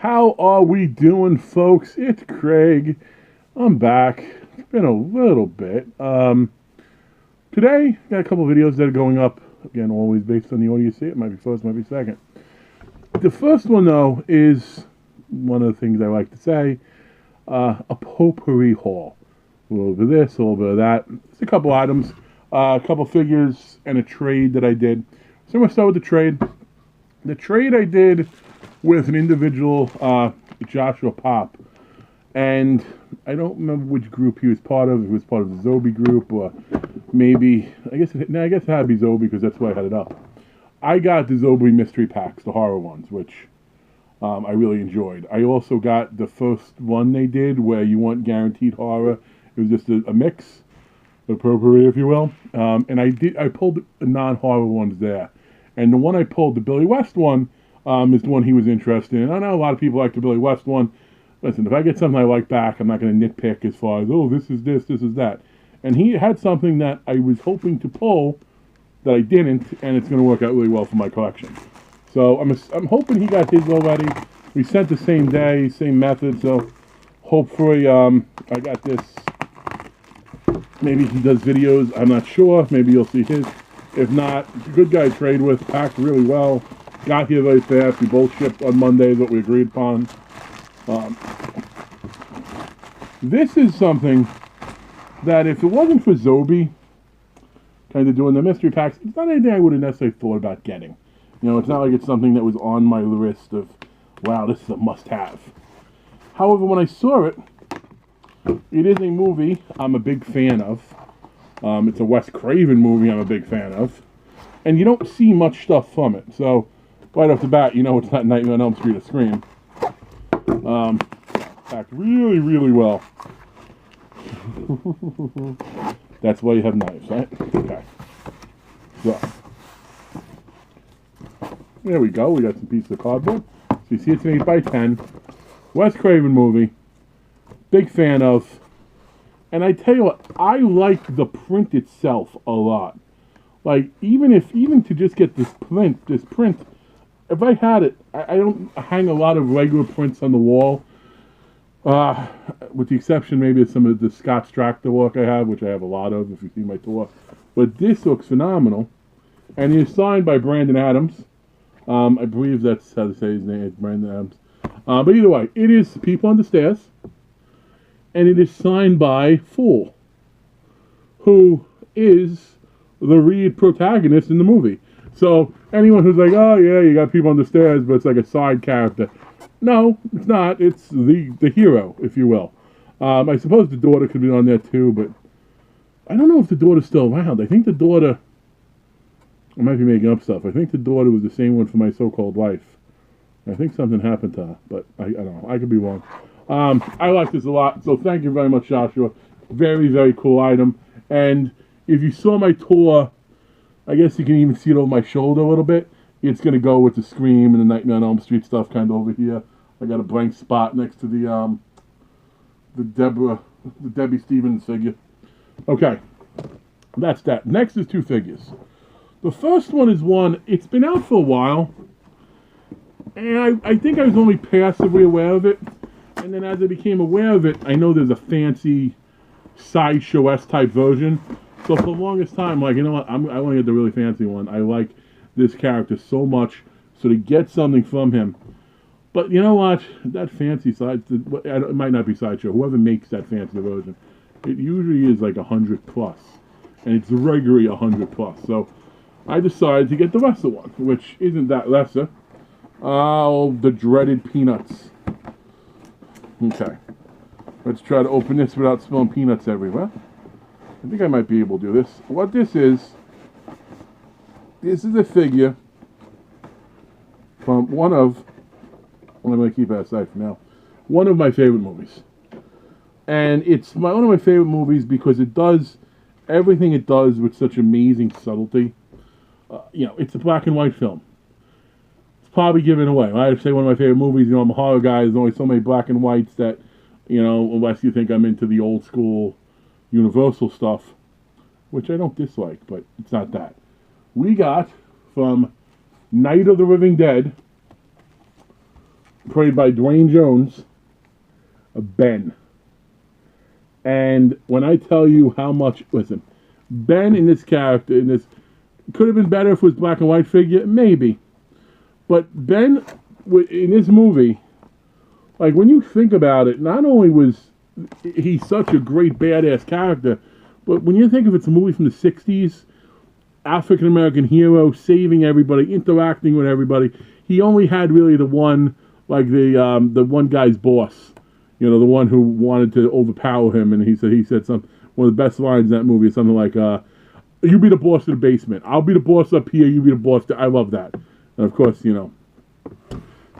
How are we doing, folks? It's Craig. I'm back. It's been a little bit. Today, got a couple videos that are going up. Again, always based on the audio you see. It might be first, might be second. The first one, though, is one of the things I like to say, a potpourri haul. A little bit of this, a little bit of that. Just a couple items, a couple figures, and a trade that I did. So I'm going to start with the trade. The trade I did with an individual, Joshua Pop, and I don't remember which group he was part of. If he was part of the Zobi group, or maybe I guess it had to be Zobi because that's why I had it up. I got the Zobi mystery packs, the horror ones, which I really enjoyed. I also got the first one they did where you want guaranteed horror. It was just a mix, appropriate if you will, and I pulled the non-horror ones there, and the one I pulled, the Billy West one. Is the one he was interested in. I know a lot of people like the Billy West one. Listen, if I get something I like back, I'm not going to nitpick as far as, oh, this is this is that. And he had something that I was hoping to pull that I didn't, and it's going to work out really well for my collection. So I'm hoping he got his already. We sent the same day, same method, so hopefully I got this. Maybe he does videos. I'm not sure. Maybe you'll see his. If not, good guy to trade with, packed really well. Got here very fast. We both shipped on Monday that we agreed upon. This is something that if it wasn't for Zobi kind of doing the mystery packs, it's not anything I would have necessarily thought about getting. You know, it's not like it's something that was on my list of, wow, this is a must-have. However, when I saw it, it is a movie I'm a big fan of. It's a Wes Craven movie I'm a big fan of. And you don't see much stuff from it, so right off the bat, you know it's not Nightmare on Elm Street or Scream. Packed really, really well. That's why you have knives, right? Okay. So, there we go. We got some pieces of cardboard. So you see it's an 8x10. Wes Craven movie. Big fan of. And I tell you what, I like the print itself a lot. Like, even to just get this print, if I had it, I don't hang a lot of regular prints on the wall, with the exception maybe of some of the Scott Stractor work I have, which I have a lot of, if you see my tour. But this looks phenomenal, and it's signed by Brandon Adams. I believe that's how to say his name, is Brandon Adams. But either way, it is People on the Stairs, and it is signed by Fool, who is the lead protagonist in the movie. So anyone who's like, oh yeah, you got People on the Stairs, but it's like a side character. No, it's not. It's the hero, if you will. I suppose the daughter could be on there too, but I don't know if the daughter's still around. I think the daughter, I might be making up stuff. I think the daughter was the same one for My So-Called Life. I think something happened to her, but I don't know. I could be wrong. I like this a lot, so thank you very much, Joshua. Very, very cool item. And if you saw my tour, I guess you can even see it over my shoulder a little bit. It's going to go with the Scream and the Nightmare on Elm Street stuff kind of over here. I got a blank spot next to the Debbie Stevens figure. Okay, that's that. Next is two figures. The first one is one, it's been out for a while, and I think I was only passively aware of it. And then as I became aware of it, I know there's a fancy Sideshow-esque type version. So for the longest time, like, you know what, I want to get the really fancy one. I like this character so much, so to get something from him. But you know what, that fancy side, it might not be Sideshow, whoever makes that fancy version, it usually is like 100 plus. And it's regularly 100 plus. So I decided to get the lesser one, which isn't that lesser. Oh, the dreaded Peanuts. Okay. Let's try to open this without spilling peanuts everywhere. I think I might be able to do this. What this is a figure from one of, I'm going to keep it aside for now, one of my favorite movies. And it's one of my favorite movies because it does everything it does with such amazing subtlety. You know, it's a black and white film. It's probably given away. I'd say one of my favorite movies, you know, I'm a horror guy, there's only so many black and whites that, you know, unless you think I'm into the old school Universal stuff, which I don't dislike, but it's not that. We got from Night of the Living Dead played by Dwayne Jones, Ben. And when I tell you how much, listen, Ben in this character, in this, could have been better if it was black and white figure, maybe. But Ben, in this movie, like when you think about it, not only was he such a great badass character, but when you think of it's a movie from the 60s, African American hero, saving everybody, interacting with everybody, he only had really the one, like the one guy's boss. You know, the one who wanted to overpower him, and he said one of the best lines in that movie is something like, "You be the boss of the basement. I'll be the boss up here. You be the boss." I love that. And of course, you know,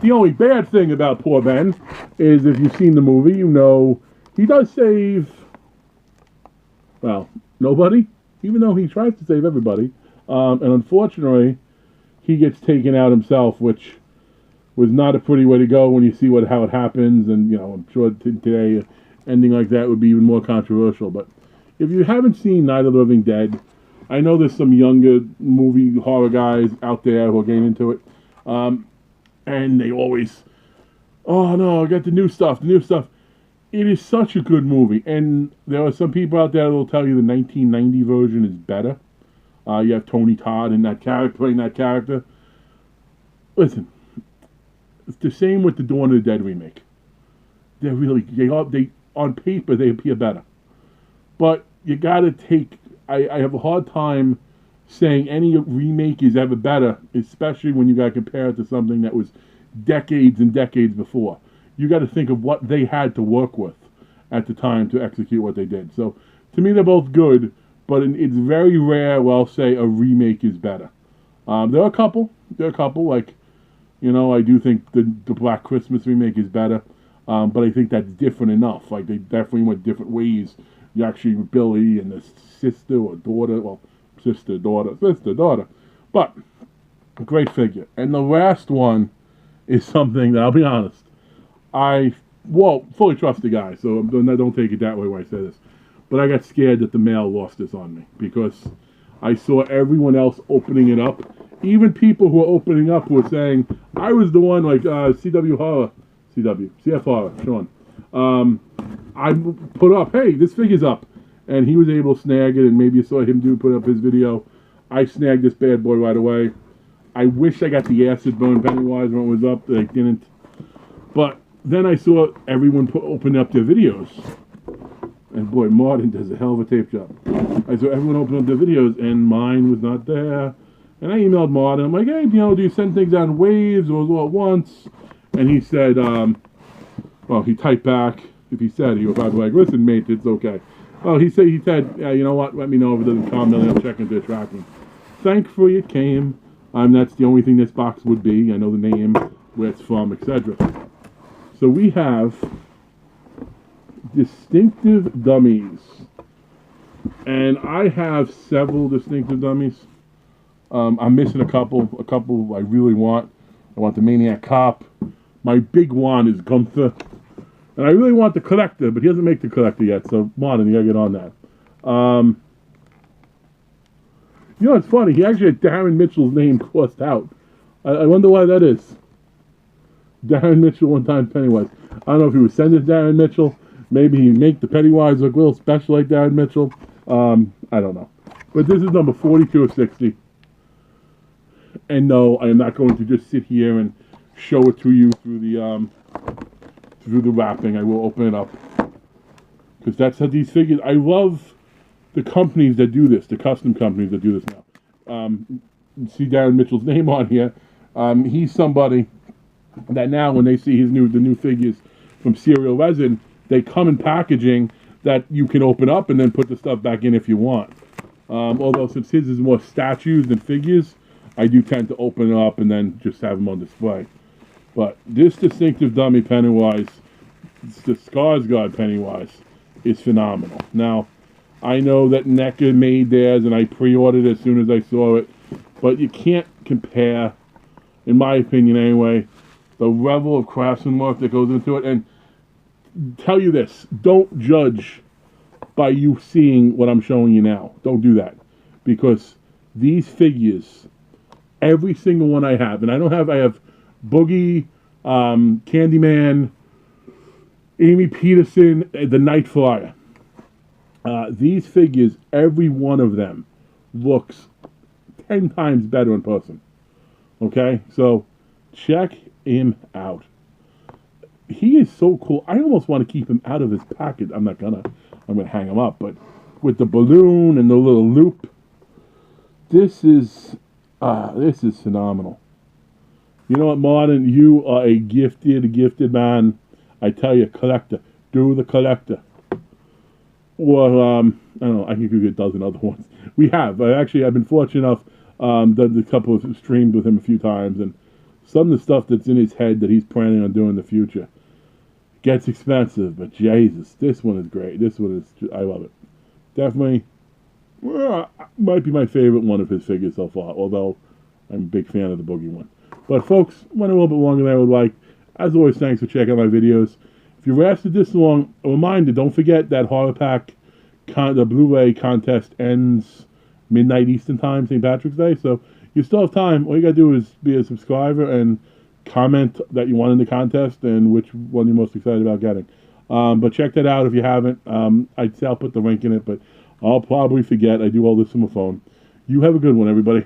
the only bad thing about poor Ben is if you've seen the movie, you know he does save. Well, nobody, even though he tries to save everybody, and unfortunately, he gets taken out himself, which was not a pretty way to go when you see how it happens, and you know I'm sure today ending like that would be even more controversial. But if you haven't seen Night of the Living Dead, I know there's some younger movie horror guys out there who are getting into it, and they always, oh no, I got the new stuff. It is such a good movie, and there are some people out there that will tell you the 1990 version is better. You have Tony Todd in that character playing that character. Listen. It's the same with the Dawn of the Dead remake. They on paper they appear better, but you gotta take. I have a hard time saying any remake is ever better, especially when you gotta compare it to something that was decades and decades before. You got to think of what they had to work with at the time to execute what they did. So to me, they're both good, but it's very rare where I'll say a remake is better. There are a couple like. You know, I do think the Black Christmas remake is better, but I think that's different enough. Like, they definitely went different ways. You actually, Billy and the sister or daughter, well, sister, daughter. But, great figure. And the last one is something that, I'll be honest, I fully trust the guy, so don't take it that way when I say this. But I got scared that the mail lost this on me, because I saw everyone else opening it up. Even people who are opening up were saying, I was the one, like CF Horror, Sean. I put up, hey, this figure's up. And he was able to snag it, and maybe you saw him put up his video. I snagged this bad boy right away. I wish I got the acid burn Pennywise when it was up, but I didn't. But then I saw everyone open up their videos. And boy, Martin does a hell of a tape job. I saw everyone open up their videos, and mine was not there. And I emailed Martin. I'm like, hey, you know, do you send things out in waves or all at once? And he said, well, he typed back. If he said, he was probably like, listen, mate, it's okay. Well, he said, you know what? Let me know if it doesn't come. Then I'll check into the tracking. Thankfully, it came. That's the only thing this box would be. I know the name, where it's from, etc. So we have distinctive dummies. And I have several distinctive dummies. I'm missing a couple I really want. I want the Maniac Cop. My big one is Gunther. And I really want the Collector, but he doesn't make the Collector yet, so Martin, you gotta get on that. You know, it's funny, he actually had Darren Mitchell's name crossed out. I wonder why that is. Darren Mitchell one time Pennywise. I don't know if he was sending Darren Mitchell. Maybe he make the Pennywise look a little special like Darren Mitchell. I don't know. But this is number 42 of 60. And no, I am not going to just sit here and show it to you through the wrapping. I will open it up, because that's how these figures. I love the companies that do this, the custom companies that do this now. See Darren Mitchell's name on here. He's somebody that now, when they see the new figures from Serial Resin, they come in packaging that you can open up and then put the stuff back in if you want. Although since his is more statues than figures, I do tend to open it up and then just have them on display. But this distinctive dummy Pennywise, the Skarsgård Pennywise, is phenomenal. Now, I know that NECA made theirs, and I pre-ordered it as soon as I saw it, but you can't compare, in my opinion anyway, the level of craftsmanship that goes into it. And tell you this, don't judge by you seeing what I'm showing you now. Don't do that, because these figures, every single one I have, and I have Boogie, Candyman, Amy Peterson, the Night Flyer. These figures, every one of them, looks 10 times better in person. Okay? So, check him out. He is so cool. I almost want to keep him out of his package. I'm gonna hang him up, but with the balloon and the little loop, this is phenomenal. You know what, Martin? You are a gifted man. I tell you, collector. Do the collector. Or, I don't know, I can give you a dozen other ones. We have. I've been fortunate enough, done a couple of streams with him a few times, and some of the stuff that's in his head that he's planning on doing in the future gets expensive, but Jesus, this one is great. This one is, I love it. Definitely, might be my favorite one of his figures so far, although I'm a big fan of the Boogie one. But folks, went a little bit longer than I would like. As always, thanks for checking out my videos. If you lasted this long, a reminder, don't forget that Horror Pack, the Blu-ray contest ends midnight Eastern Time, St. Patrick's Day, so you still have time. All you gotta do is be a subscriber and comment that you won in the contest and which one you're most excited about getting. But check that out if you haven't. I'd say I'll put the link in it, but I'll probably forget. I do all this on my phone. You have a good one, everybody.